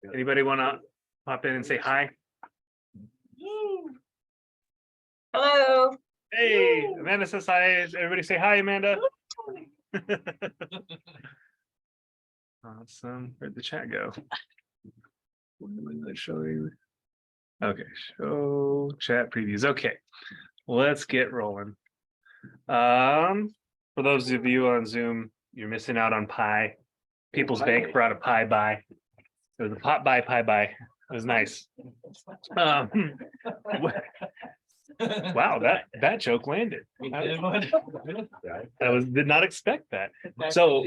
Anybody want to pop in and say hi? Hello. Hey, Amanda says hi. Everybody say hi, Amanda. Awesome. Where'd the chat go? Showing. Okay, show chat previews. Okay, let's get rolling. For those of you on Zoom, you're missing out on pie. People's Bank brought a pie by. It was a pot by pie by. It was nice. Wow, that joke landed. Did not expect that. So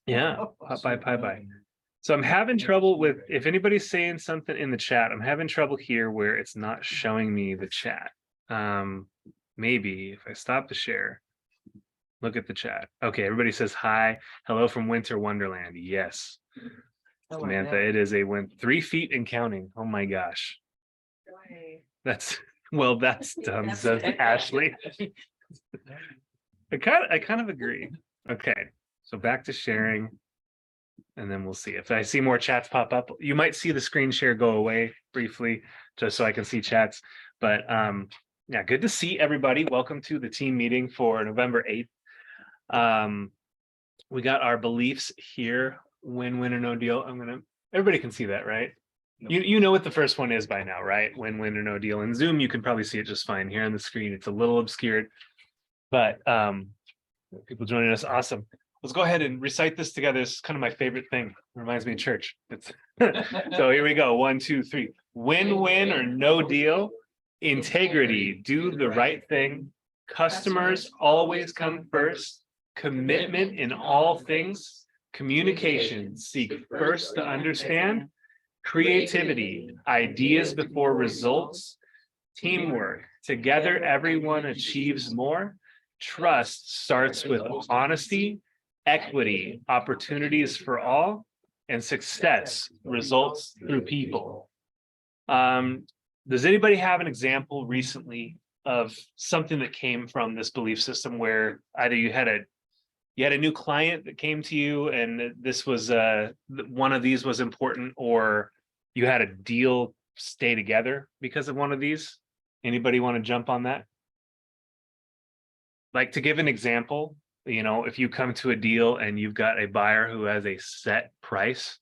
yeah, pot by pie by. So I'm having trouble with, if anybody's saying something in the chat, I'm having trouble here where it's not showing me the chat. Maybe if I stop the share, look at the chat. Okay, everybody says hi. Hello from Winter Wonderland. Yes. Samantha, it is a 3 feet and counting. Oh my gosh. That's done, says Ashley. I kind of agree. Okay, so back to sharing. And then we'll see if I see more chats pop up. You might see the screen share go away briefly, just so I can see chats. But yeah, good to see everybody. Welcome to the team meeting for November 8th. We got our beliefs here. Win, win or no deal. Everybody can see that, right? You know what the first one is by now, right? Win, win or no deal. In Zoom, you can probably see it just fine. Here on the screen, it's a little obscured, but people joining us, awesome. Let's go ahead and recite this together. It's kind of my favorite thing. Reminds me of church. So here we go. 1, 2, 3. Win, win or no deal. Integrity, do the right thing. Customers always come first. Commitment in all things. Communication, seek first to understand. Creativity, ideas before results. Teamwork, together everyone achieves more. Trust starts with honesty. Equity, opportunities for all. And success results through people. Does anybody have an example recently of something that came from this belief system where either you had a new client that came to you and this was one of these was important, or you had a deal stay together because of one of these? Anybody want to jump on that? Like, to give an example, you know, if you come to a deal and you've got a buyer who has a set price,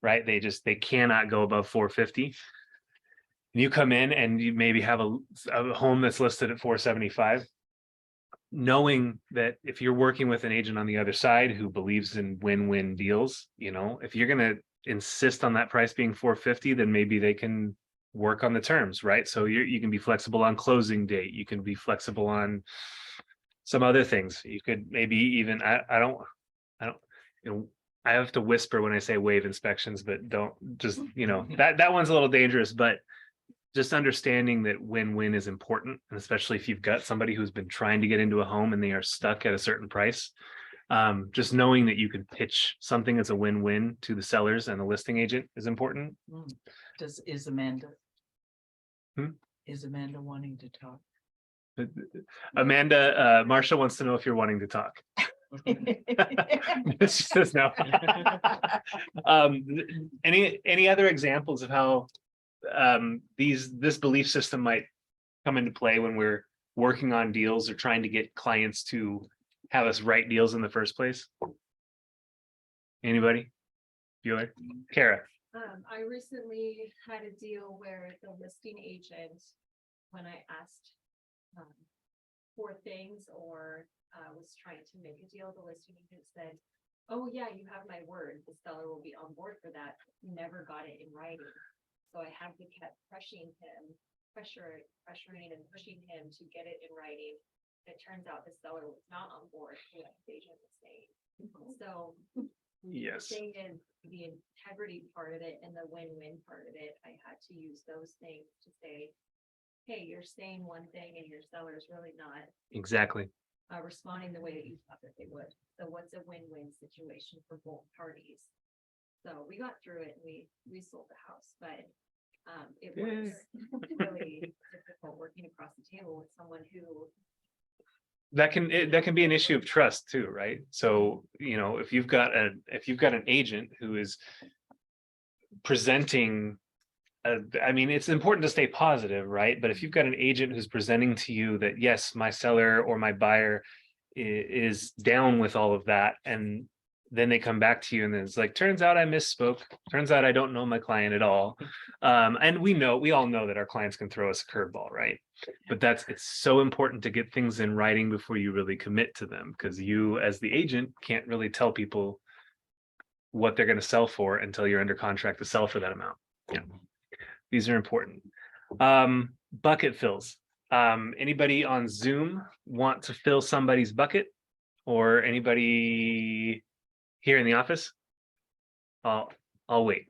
right? They cannot go above 450. And you come in and you maybe have a home that's listed at 475. Knowing that if you're working with an agent on the other side who believes in win-win deals, you know, if you're going to insist on that price being 450, then maybe they can work on the terms, right? So you can be flexible on closing date. You can be flexible on some other things. You could maybe even, I don't, you know, I have to whisper when I say waive inspections, but don't just, you know, that one's a little dangerous, but just understanding that win-win is important. And especially if you've got somebody who's been trying to get into a home and they are stuck at a certain price, just knowing that you can pitch something as a win-win to the sellers and the listing agent is important. Is Amanda? Hmm? Is Amanda wanting to talk? Amanda, Marsha wants to know if you're wanting to talk. She says no. Any other examples of how this belief system might come into play when we're working on deals or trying to get clients to have us write deals in the first place? Anybody? Bueller? Kara? I recently had a deal where the listing agent, when I asked for things or was trying to make a deal, the listing agent said, "Oh yeah, you have my word. The seller will be on board for that." Never got it in writing. So I had to keep pressuring and pushing him to get it in writing. It turns out the seller was not on board for what the agent was saying. So Yes. the thing is, the integrity part of it and the win-win part of it, I had to use those things to say, hey, you're saying one thing and your seller's really not Exactly. responding the way that you thought that they would. So what's a win-win situation for both parties? So we got through it and we sold the house, but it was really difficult working across the table with someone who that can be an issue of trust too, right? So, you know, if you've got an agent who is presenting, I mean, it's important to stay positive, right? But if you've got an agent who's presenting to you that, yes, my seller or my buyer is down with all of that, and then they come back to you and it's like, turns out I misspoke. Turns out I don't know my client at all. And we all know that our clients can throw us a curveball, right? But it's so important to get things in writing before you really commit to them, because you as the agent can't really tell people what they're going to sell for until you're under contract to sell for that amount. Yeah, these are important. Bucket fills. Anybody on Zoom want to fill somebody's bucket, or anybody here in the office? I'll wait.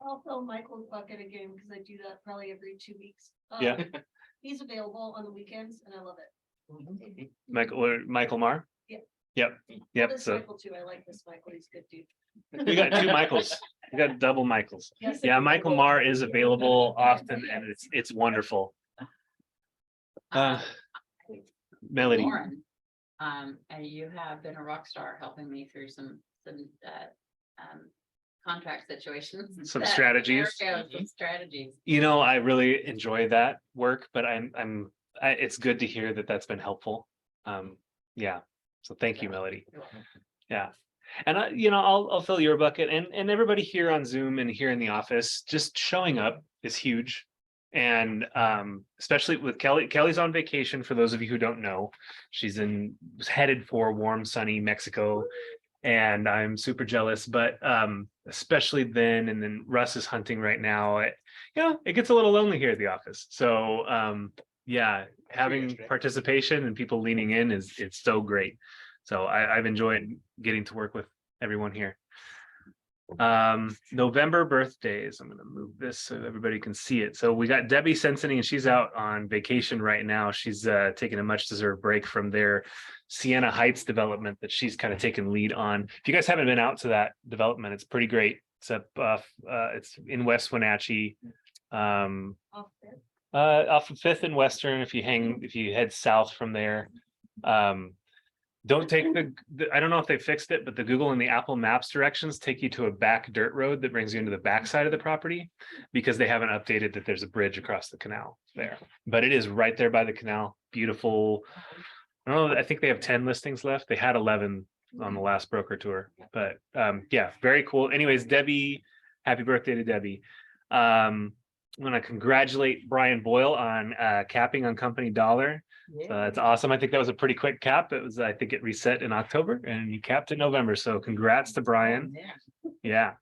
I'll fill Michael's bucket again because I do that probably every 2 weeks. Yeah. He's available on the weekends and I love it. Michael Marr? Yep. Yep. This So Michael too. I like this Michael. He's a good dude. we got 2 Michaels. We got double Michaels. Yes. Yeah, Michael Marr is available often, and it's wonderful. Melody. Loren, and you have been a rock star helping me through some contract situations. Some strategies. Some strategies. You know, I really enjoy that work, but it's good to hear that that's been helpful. Yeah. So thank you, Melody. Yeah. And I'll fill your bucket, and everybody here on Zoom and here in the office, just showing up is huge. And especially with Kelly's on vacation. For those of you who don't know, she's headed for warm, sunny Mexico, and I'm super jealous. But especially then, and then Russ is hunting right now. It gets a little lonely here at the office. So yeah, having participation and people leaning in it's so great. So I've enjoyed getting to work with everyone here. November birthdays. I'm going to move this so everybody can see it. So we got Debbie Sensini, and she's out on vacation right now. She's taking a much deserved break from their Sienna Heights development that she's kind of taken lead on. If you guys haven't been out to that development, it's pretty great. It's up it's in West Wenatchee, off of 5th and Western. If you head south from there, don't take I don't know if they fixed it, but the Google and the Apple Maps directions take you to a back dirt road that brings you into the back side of the property, because they haven't updated that there's a bridge across the canal there. But it is right there by the canal. Beautiful. I don't know, I think they have 10 listings left. They had 11 on the last broker tour, but yeah, very cool. Anyways, Debbie, happy birthday to Debbie. I'm going to congratulate Brian Boyle on capping on company dollar. It's awesome. I think that was a pretty quick cap. I think it reset in October and he capped in November. So congrats to Brian. Yeah.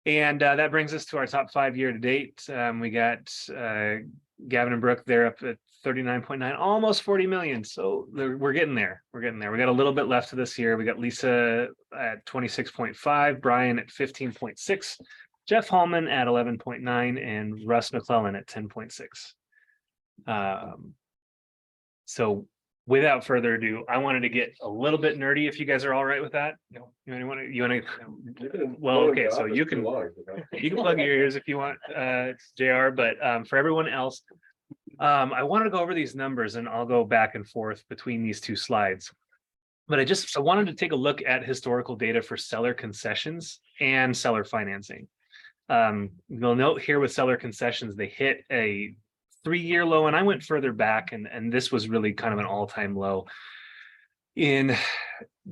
And that brings us to our top 5 year to date. We got Gavin and Brooke, they're up at 39.9, almost 40 million. So we're getting there. We got a little bit left of this year. We got Lisa at 26.5, Brian at 15.6, Jeff Hallman at 11.9, and Russ McClellan at 10.6. So without further ado, I wanted to get a little bit nerdy, if you guys are all right with that. No. You want to, well, okay, so you can plug your ears if you want, JR, but for everyone else, I wanted to go over these numbers, and I'll go back and forth between these 2 slides. But I wanted to take a look at historical data for seller concessions and seller financing. You'll note here with seller concessions, they hit a 3-year low, and I went further back, and this was really kind of an all-time low in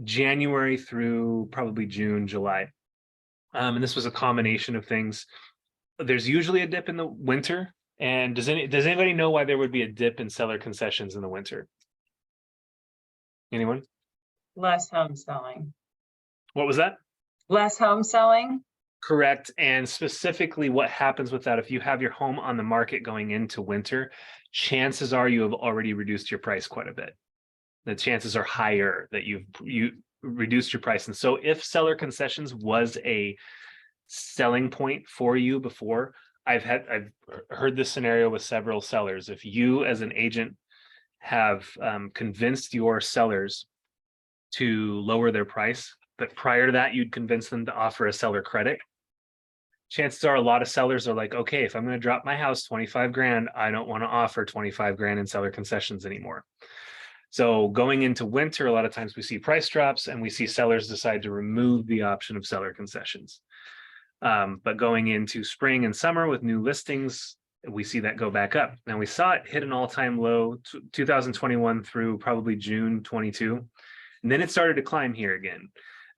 January through probably June, July. And this was a combination of things. There's usually a dip in the winter. And does anybody know why there would be a dip in seller concessions in the winter? Anyone? Less home selling. What was that? Less home selling. Correct. And specifically what happens with that, if you have your home on the market going into winter, chances are you have already reduced your price quite a bit. The chances are higher that you reduced your price. And so if seller concessions was a selling point for you before, I've heard this scenario with several sellers. If you as an agent have convinced your sellers to lower their price, but prior to that, you'd convince them to offer a seller credit, chances are a lot of sellers are like, okay, if I'm going to drop my house 25 grand, I don't want to offer 25 grand in seller concessions anymore. So going into winter, a lot of times we see price drops and we see sellers decide to remove the option of seller concessions. But going into spring and summer with new listings, we see that go back up. Now we saw it hit an all-time low 2021 through probably June 22. And then it started to climb here again.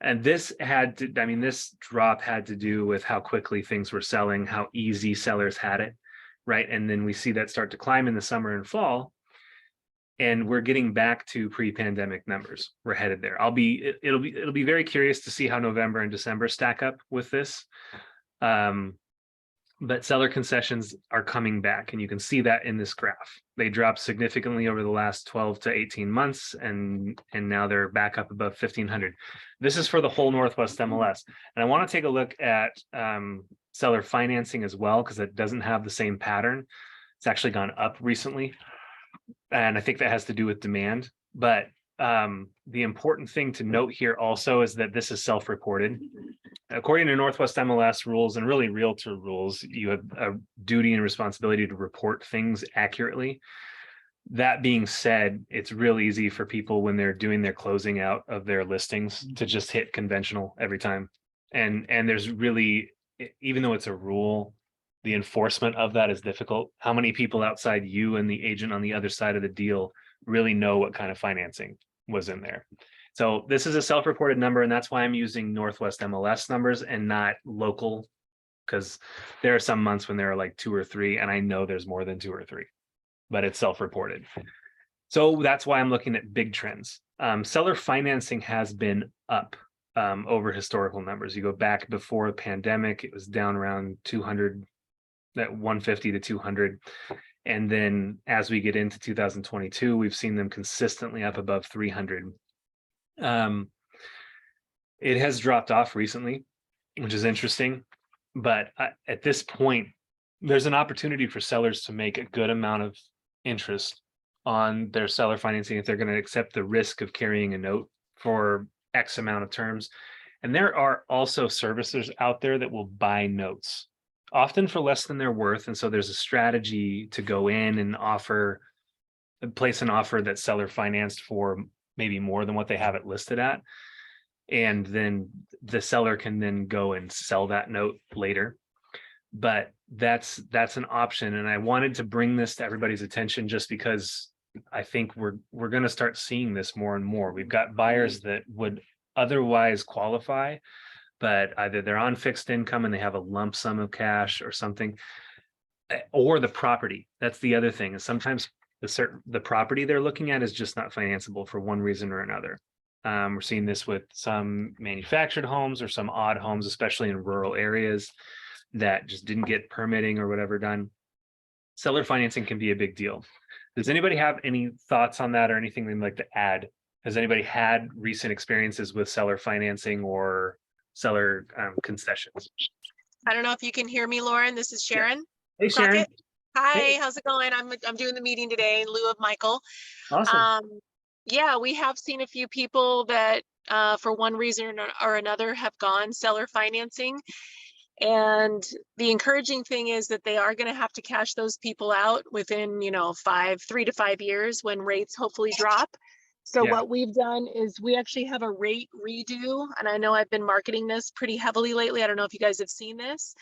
And this this drop had to do with how quickly things were selling, how easy sellers had it, right? And then we see that start to climb in the summer and fall. And we're getting back to pre-pandemic numbers. We're headed there. It'll be very curious to see how November and December stack up with this. But seller concessions are coming back, and you can see that in this graph. They dropped significantly over the last 12 to 18 months, and now they're back up above 1,500. This is for the whole Northwest MLS. And I want to take a look at seller financing as well, because it doesn't have the same pattern. It's actually gone up recently. And I think that has to do with demand. But the important thing to note here also is that this is self-reported. According to Northwest MLS rules and really realtor rules, you have a duty and responsibility to report things accurately. That being said, it's real easy for people when they're doing their closing out of their listings to just hit conventional every time. And there's really, even though it's a rule, the enforcement of that is difficult. How many people outside you and the agent on the other side of the deal really know what kind of financing was in there? So this is a self-reported number, and that's why I'm using Northwest MLS numbers and not local, because there are some months when there are like 2 or 3, and I know there's more than 2 or 3, but it's self-reported. So that's why I'm looking at big trends. Seller financing has been up over historical numbers. You go back before the pandemic, it was down around 200, that 150 to 200. And then as we get into 2022, we've seen them consistently up above 300. It has dropped off recently, which is interesting. But at this point, there's an opportunity for sellers to make a good amount of interest on their seller financing if they're going to accept the risk of carrying a note for X amount of terms. And there are also servicers out there that will buy notes, often for less than they're worth. And so there's a strategy to go in and place an offer that's seller financed for maybe more than what they have it listed at. And then the seller can then go and sell that note later. But that's an option. And I wanted to bring this to everybody's attention just because I think we're going to start seeing this more and more. We've got buyers that would otherwise qualify, but either they're on fixed income and they have a lump sum of cash or something, or the property. That's the other thing, is sometimes the property they're looking at is just not financeable for one reason or another. We're seeing this with some manufactured homes or some odd homes, especially in rural areas that just didn't get permitting or whatever done. Seller financing can be a big deal. Does anybody have any thoughts on that or anything they'd like to add? Has anybody had recent experiences with seller financing or seller concessions? I don't know if you can hear me, Loren. This is Sharon. Hey, Sharon. Crockett. Hi, Hey. how's it going? I'm doing the meeting today in lieu of Michael. Awesome. Yeah, we have seen a few people that for one reason or another have gone seller financing. And the encouraging thing is that they are going to have to cash those people out within, 3 to 5 years when rates hopefully drop. So Yeah. what we've done is we actually have a rate redo. And I know I've been marketing this pretty heavily lately. I don't know if you guys have seen this,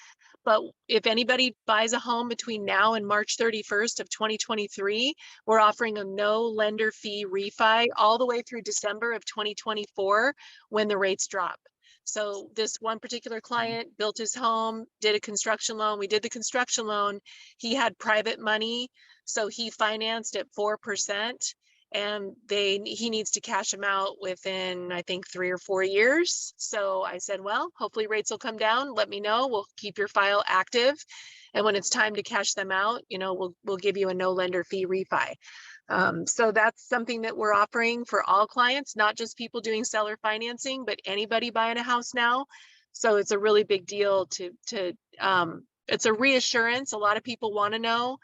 but if anybody buys a home between now and March 31st of 2023, we're offering a no lender fee refi all the way through December of 2024 when the rates drop. So this one particular client built his home, did a construction loan. We did the construction loan. He had private money, so he financed at 4%. And he needs to cash them out within, I think, 3 or 4 years. So I said, well, hopefully rates will come down. Let me know. We'll keep your file active. And when it's time to cash them out, we'll give you a no lender fee refi. So that's something that we're offering for all clients, not just people doing seller financing, but anybody buying a house now. So it's a really big deal it's a reassurance. A lot of people want to know,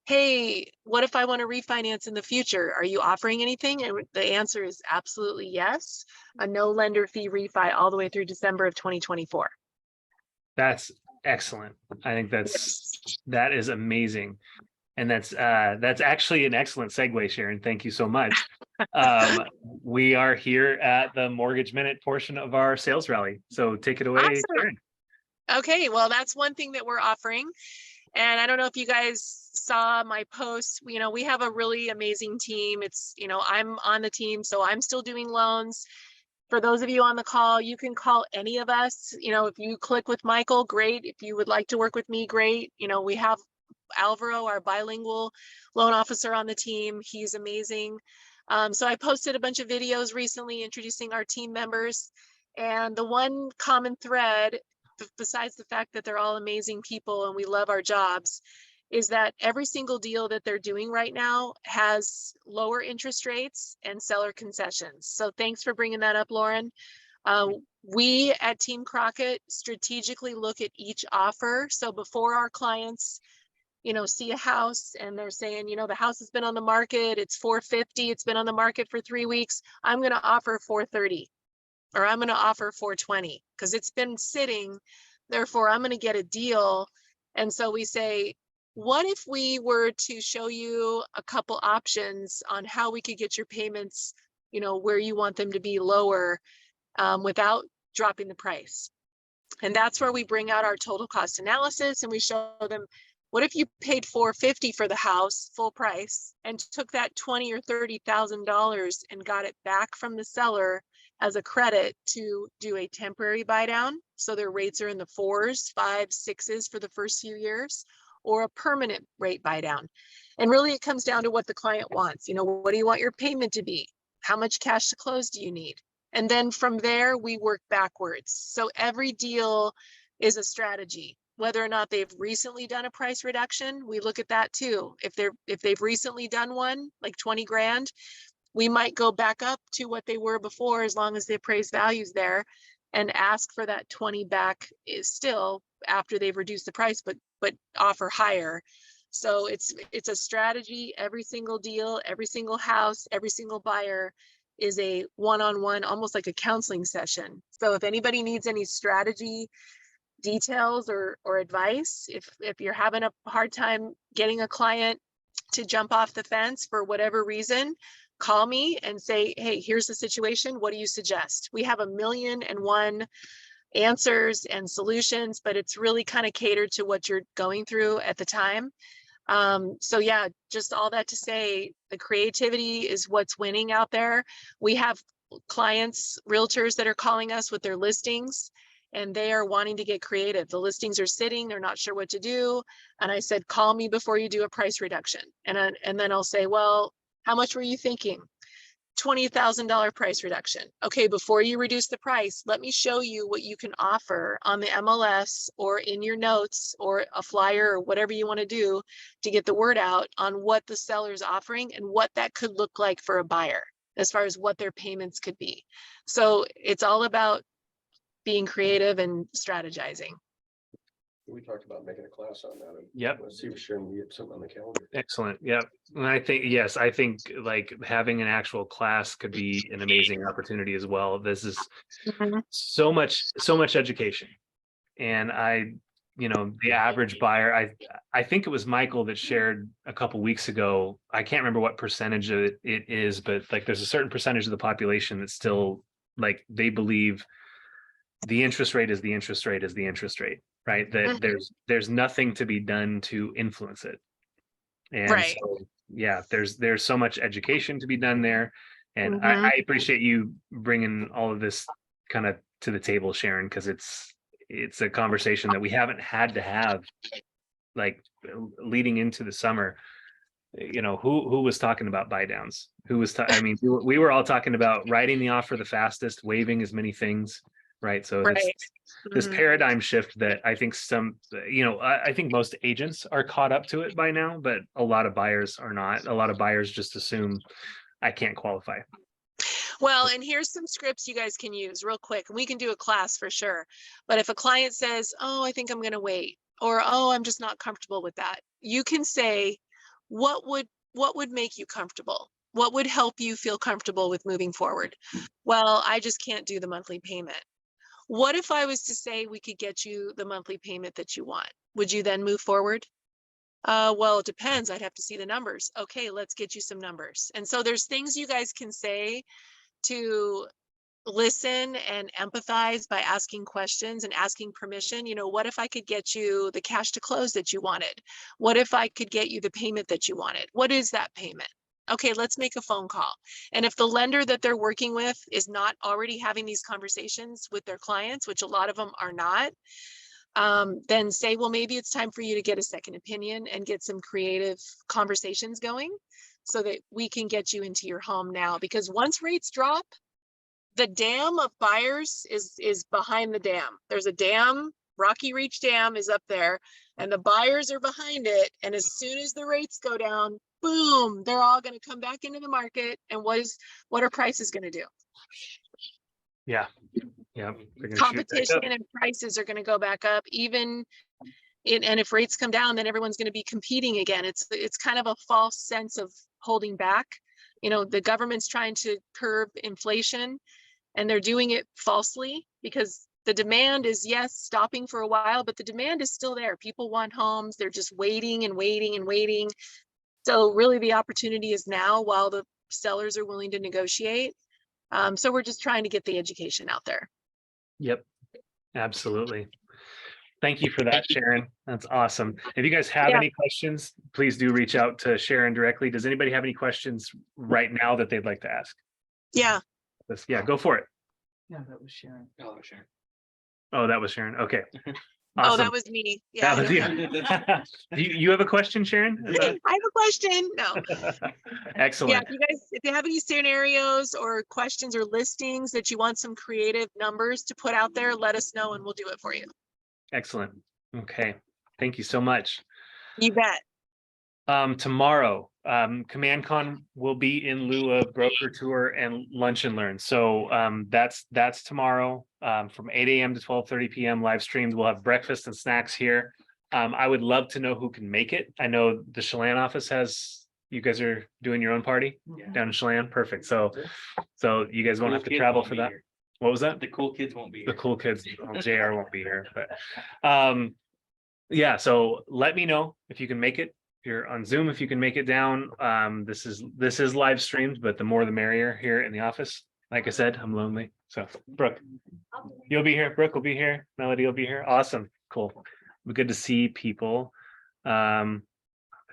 hey, what if I want to refinance in the future? Are you offering anything? And the answer is absolutely yes. A no lender fee refi all the way through December of 2024. That's excellent. I think that is amazing. And that's actually an excellent segue, Sharon. Thank you so much. We are here at the Mortgage Minute portion of our sales rally. So take it away, Awesome. Sharon. Okay, well, that's one thing that we're offering. And I don't know if you guys saw my posts, we have a really amazing team. It's, I'm on the team, so I'm still doing loans. For those of you on the call, you can call any of us. If you click with Michael, great. If you would like to work with me, great. We have Alvaro, our bilingual loan officer on the team. He's amazing. So I posted a bunch of videos recently introducing our team members. And the one common thread, besides the fact that they're all amazing people and we love our jobs, is that every single deal that they're doing right now has lower interest rates and seller concessions. So thanks for bringing that up, Loren. We at Team Crockett strategically look at each offer. So before our clients, see a house and they're saying, the house has been on the market, it's $450, it's been on the market for 3 weeks, I'm going to offer $430, or I'm going to offer $420 because it's been sitting. Therefore, I'm going to get a deal. And so we say, what if we were to show you a couple options on how we could get your payments, where you want them to be lower without dropping the price? And that's where we bring out our total cost analysis and we show them, what if you paid $450 for the house full price and took that $20,000 or $30,000 and got it back from the seller as a credit to do a temporary buy down? So their rates are in the 4s, 5s, 6s for the first few years, or a permanent rate buy down. And really it comes down to what the client wants. What do you want your payment to be? How much cash to close do you need? And then from there, we work backwards. So every deal is a strategy. Whether or not they've recently done a price reduction, we look at that too. If they've recently done one, like 20 grand, we might go back up to what they were before, as long as the appraised value's there, and ask for that 20 back is still after they've reduced the price, but offer higher. So it's a strategy. Every single deal, every single house, every single buyer is a one-on-one, almost like a counseling session. So if anybody needs any strategy details or advice, if you're having a hard time getting a client to jump off the fence for whatever reason, call me and say, hey, here's the situation. What do you suggest? We have 1,000,001 answers and solutions, but it's really kind of catered to what you're going through at the time. So yeah, just all that to say, the creativity is what's winning out there. We have clients, realtors that are calling us with their listings, and they are wanting to get creative. The listings are sitting, they're not sure what to do. And I said, call me before you do a price reduction. And then I'll say, well, how much were you thinking? $20,000 price reduction. Okay, before you reduce the price, let me show you what you can offer on the MLS or in your notes or a flyer or whatever you want to do to get the word out on what the seller's offering and what that could look like for a buyer as far as what their payments could be. So it's all about being creative and strategizing. We talked about making a class on that. Yep. Let's see if Sharon can get something on the calendar. Excellent. Yep. And I think like having an actual class could be an amazing opportunity as well. This is so much education. And the average buyer, I think it was Michael that shared a couple weeks ago. I can't remember what percentage of it is, but like there's a certain percentage of the population that still like they believe the interest rate is the interest rate is the interest rate, right? That there's nothing to be done to influence it. And Right. so, yeah, there's so much education to be done there. And I appreciate you bringing all of this kind of to the table, Sharon, because it's a conversation that we haven't had to have like leading into the summer. Who was talking about buy downs? Who was, we were all talking about writing the offer the fastest, waiving as many things. Right. So this paradigm shift that I think I think most agents are caught up to it by now, but a lot of buyers are not. A lot of buyers just assume I can't qualify. Well, and here's some scripts you guys can use real quick. We can do a class for sure. But if a client says, oh, I think I'm going to wait, or, oh, I'm just not comfortable with that, you can say, what would make you comfortable? What would help you feel comfortable with moving forward? Well, I just can't do the monthly payment. What if I was to say we could get you the monthly payment that you want? Would you then move forward? Well, it depends. I'd have to see the numbers. Okay, let's get you some numbers. And so there's things you guys can say to listen and empathize by asking questions and asking permission. You know, what if I could get you the cash to close that you wanted? What if I could get you the payment that you wanted? What is that payment? Okay, let's make a phone call. And if the lender that they're working with is not already having these conversations with their clients, which a lot of them are not, then say, well, maybe it's time for you to get a second opinion and get some creative conversations going so that we can get you into your home now. Because once rates drop, the dam of buyers is behind the dam. There's a dam, Rocky Reach Dam is up there, and the buyers are behind it. And as soon as the rates go down, boom, they're all going to come back into the market. And what are prices going to do? Yeah. Yeah. They're gonna shoot back Competition up. and prices are going to go back up. And if rates come down, then everyone's going to be competing again. It's kind of a false sense of holding back. You know, the government's trying to curb inflation, and they're doing it falsely because the demand is, yes, stopping for a while, but the demand is still there. People want homes. They're just waiting and waiting and waiting. So really the opportunity is now while the sellers are willing to negotiate. So we're just trying to get the education out there. Yep, absolutely. Thank you for that, Sharon. That's awesome. If you guys have Yeah. any questions, please do reach out to Sharon directly. Does anybody have any questions right now that they'd like to ask? Yeah. Yeah, go for it. Yeah, that was Sharon. Oh, sure. Oh, that was Sharon. Okay. Oh, Awesome. that was me. Yeah. That was you. You have a question, Sharon? Is I have a question. No. that- Yeah, Excellent. if you have any scenarios or questions or listings that you want some creative numbers to put out there, let us know and we'll do it for you. Excellent. Okay. Thank you so much. You bet. Tomorrow, Command Con will be in lieu of broker tour and lunch and learn. So that's tomorrow from 8 a.m. to 12:30 p.m. live streamed. We'll have breakfast and snacks here. I would love to know who can make it. I know the Chelan office you guys are doing your own party down in Chelan. Perfect. So you guys won't have to travel for that. What was that? The cool kids won't be The here. cool kids, well, JR won't be here, but yeah, so let me know if you can make it. If you're on Zoom, if you can make it down. This is live streamed, but the more the merrier here in the office. Like I said, I'm lonely. So Brooke, you'll be here. Brooke will be here. Melody will be here. Awesome. Cool. It'll be good to see people. The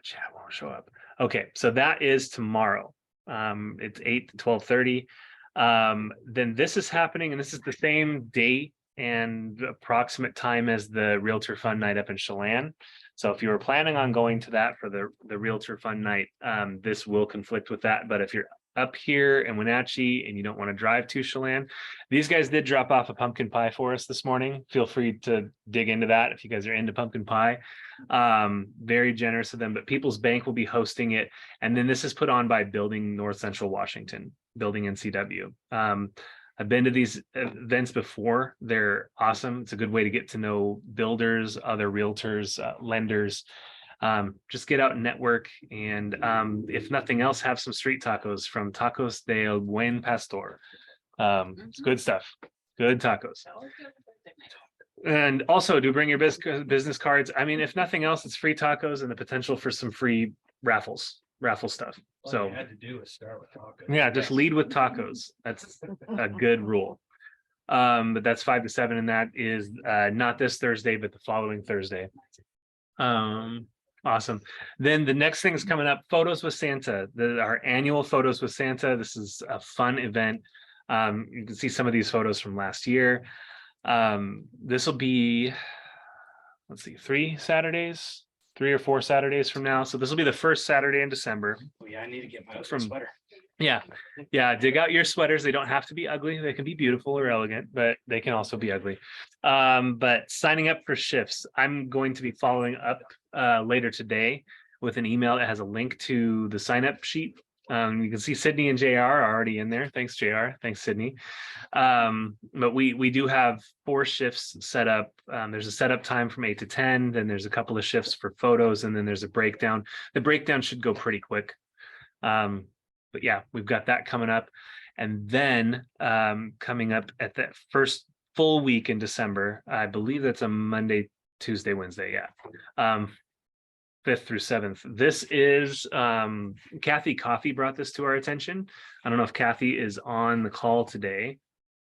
chat won't show up. Okay, so that is tomorrow. It's 8 to 12:30. Then this is happening, and this is the same date and approximate time as the Realtor Fun Night up in Chelan. So if you were planning on going to that for the Realtor Fun Night, this will conflict with that. But if you're up here in Wenatchee and you don't want to drive to Chelan, these guys did drop off a pumpkin pie for us this morning. Feel free to dig into that if you guys are into pumpkin pie. Very generous of them, but People's Bank will be hosting it. And then this is put on by Building North Central Washington, Building NCW. I've been to these events before. They're awesome. It's a good way to get to know builders, other realtors, lenders. Just get out and network. And if nothing else, have some street tacos from Tacos del Buen Pastor. It's good stuff. Good tacos. And also do bring your business cards. I mean, if nothing else, it's free tacos and the potential for some free raffle stuff. So All you had to do is start with tacos. yeah, just lead with tacos. That's a good rule. But that's 5 to 7, and that is not this Thursday, but the following Thursday. Awesome. Then the next thing is coming up, Photos with Santa, our annual Photos with Santa. This is a fun event. You can see some of these photos from last year. This will be, let's see, 3 or 4 Saturdays from now. So this will be the first Saturday in December. Oh, yeah, I need to get my From- sweater. Yeah. Dig out your sweaters. They don't have to be ugly. They can be beautiful or elegant, but they can also be ugly. But signing up for shifts, I'm going to be following up later today with an email that has a link to the sign up sheet. You can see Sydney and JR are already in there. Thanks, JR. Thanks, Sydney. But we do have 4 shifts set up. There's a setup time from 8 to 10. Then there's a couple of shifts for photos, and then there's a breakdown. The breakdown should go pretty quick. But yeah, we've got that coming up. And then coming up at that first full week in December, I believe that's a Monday, Tuesday, Wednesday. Yeah. 5th through 7th. This is Kathy Coffey brought this to our attention. I don't know if Kathy is on the call today.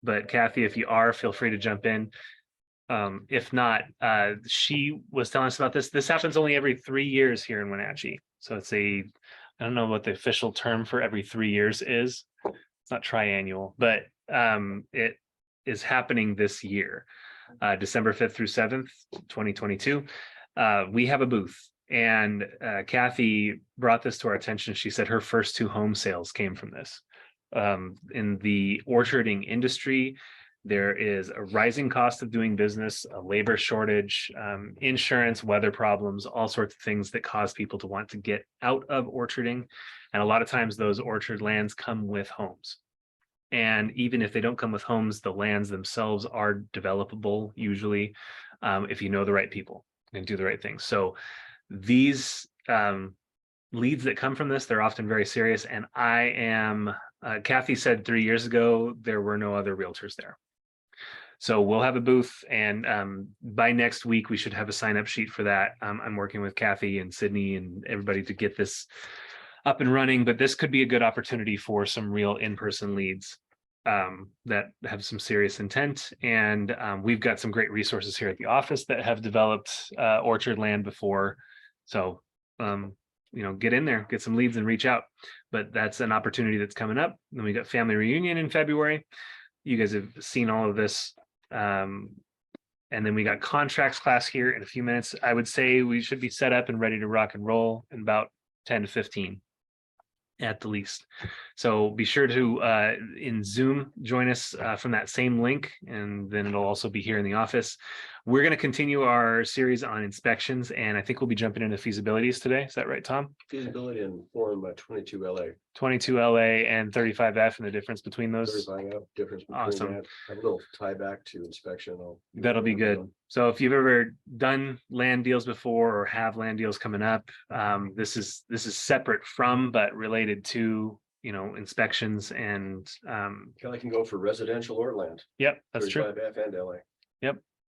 but Kathy, if you are, feel free to jump in. If not, she was telling us about this. This happens only every 3 years here in Wenatchee. So it's I don't know what the official term for every 3 years is. It's not triannual, but it is happening this year, December 5th through 7th, 2022. We have a booth, and Kathy brought this to our attention. She said her first 2 home sales came from this. In the orcharding industry, there is a rising cost of doing business, a labor shortage, insurance, weather problems, all sorts of things that cause people to want to get out of orcharding. And a lot of times those orchard lands come with homes. And even if they don't come with homes, the lands themselves are developable usually, if you know the right people and do the right things. So these leads that come from this, they're often very serious. And Kathy said 3 years ago, there were no other realtors there. So we'll have a booth, and by next week, we should have a sign-up sheet for that. I'm working with Kathy and Sydney and everybody to get this up and running, but this could be a good opportunity for some real in-person leads that have some serious intent. And we've got some great resources here at the office that have developed orchard land before. So, get in there, get some leads and reach out. But that's an opportunity that's coming up. Then we got family reunion in February. You guys have seen all of this. And then we got contracts class here in a few minutes. I would say we should be set up and ready to rock and roll in about 10 to 15 at the least. So be sure to in Zoom join us from that same link, and then it'll also be here in the office. We're going to continue our series on inspections, and I think we'll be jumping into feasibilities today. Is that right, Tom? Feasibility and form 22 LA. 22 LA and 35F, and the difference between those. 35 difference between Awesome. that. A little tie back to inspection. That'll be good. So if you've ever done land deals before or have land deals coming up, this is separate from but related to inspections and Kelly can go for residential or land. yep, that's true. 35F and LA.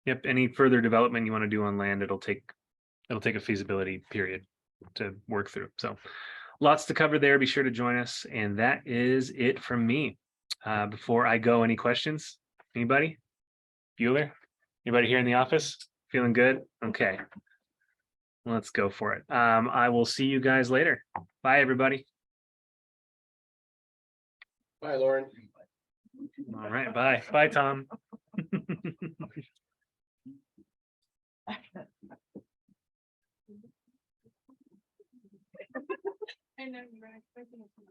Yep. Any further development you want to do on land, it'll take a feasibility period to work through. So lots to cover there. Be sure to join us. And that is it from me. Before I go, any questions? Anybody? Bueller? Anybody here in the office? Feeling good? Okay. Let's go for it. I will see you guys later. Bye, everybody. Bye, Loren. All right. Bye. Bye, Tom. I know you were expecting it to.